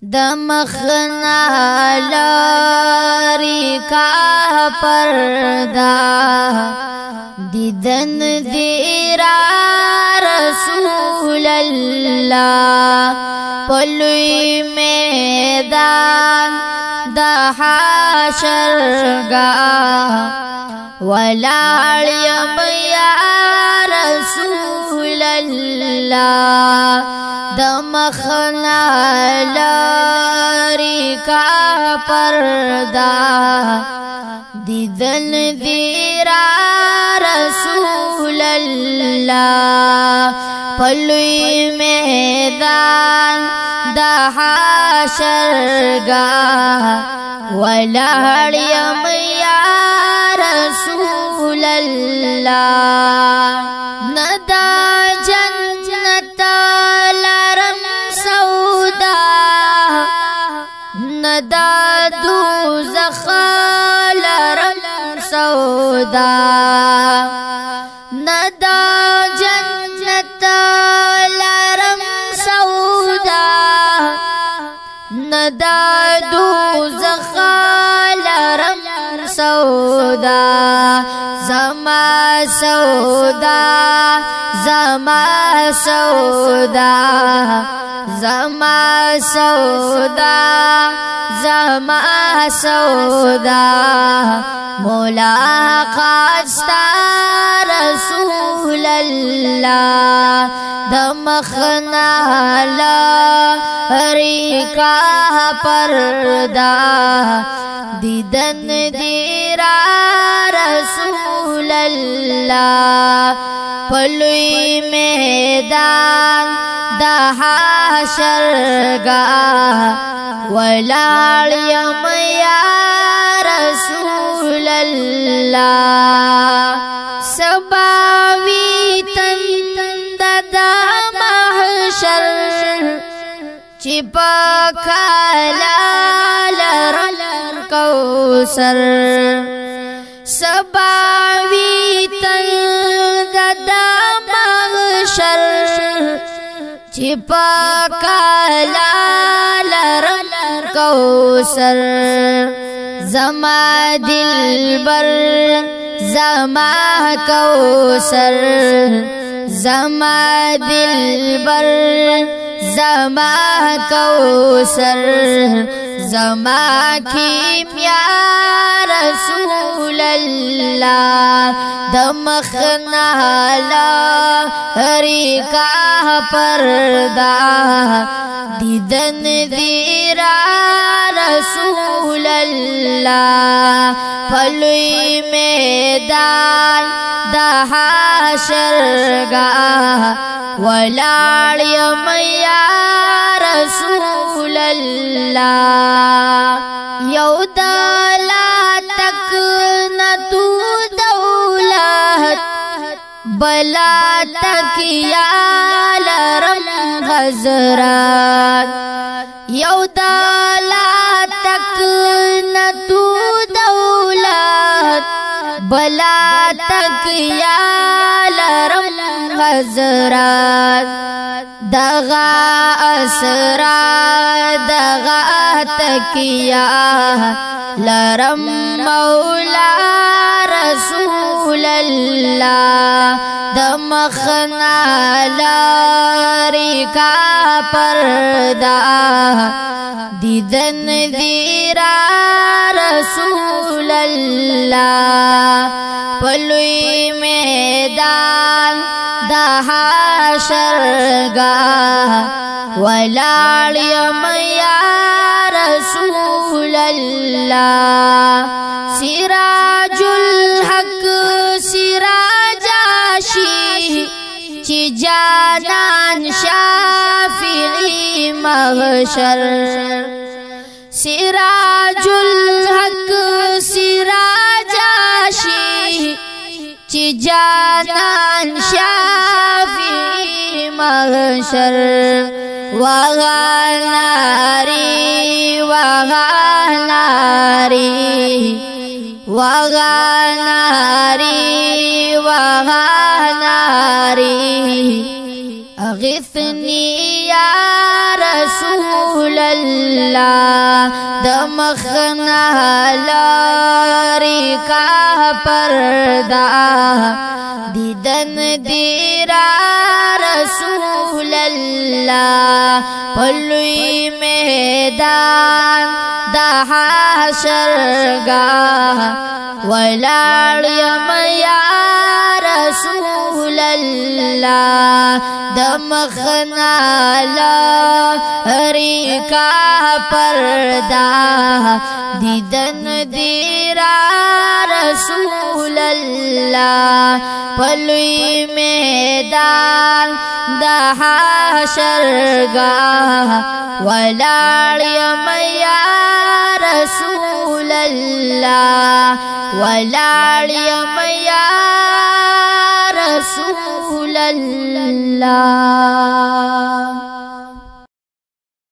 दमखना लारी का पर्दा दीदन दीरा रसूल अल्लाह पलुई मैदान दहाशरगाह वलालियम या रसूल अल्लाह दमखना लारी का पर्दा दीदन दीरा रसूल अल्लाह पलुई मैदान दहाशरगाह वलालियम या रसूल अल्लाह नदा जन्नत लरम सौदा नदा दोज़ख लरम सौदा नदा जन्नत लरम सौदा नदा दोज़ख लरम सौदा ज़मा सौदा ज़मा सौदा ज़मा सौदा ज़मा सौदा मुलाक़ात रसूल अल्लाह दमखना लारी का पर्दा दीदन दीरा रसूल अल्लाह पलुई मैदान दहाशरगाह वलालियम या रसूल अल्लाह सबावी तंददा महशर चिपकाला लरम कौसर सबावी तंददा महशर चिपकाला लरम कौसर ज़मा दिलबर ज़मा कौसर ज़मा दिलबर ज़मा कौसर ज़मा कीमिया रसूल अल्लाह दमखना लारी का पर्दा दीदन दीरा रसूल अल्लाह पलुई मैदान दहाशरगाह वलालियम या रसूल अल्लाह यौदला तक न तू दौलत बला तक या लरम हज़रत यौदला तक न तू दौलत बला तक या लरम हज़रत दगा असरा दगा तकिया लरम मौला रसूल अल्लाह दमखना लारी का पर्दा दीदन दीरा रसूल अल्लाह पलुई मैदान दहाशरगाह वलालियम या रसूल अल्लाह सिराजुल हक सिराजाशी ची जानान शाफिई महशर सिराजुल हक सिराजाशी ची जानान शाफिई महशर वगानारी वगानारी वगानारी वगानारी अगिथनी या रसूल الله د مخنا لاری کا پردا دیدن دیرا رسول الله پلوی میدان دا حشرگاہ ولاړ یم یا رسول الله د مخنا لاری کا پردا دیدن دیرا رسول الله پلوی میدان دا حشرگاہ ولاړ یم یا رسول الله ولاړ یم یا رسول الله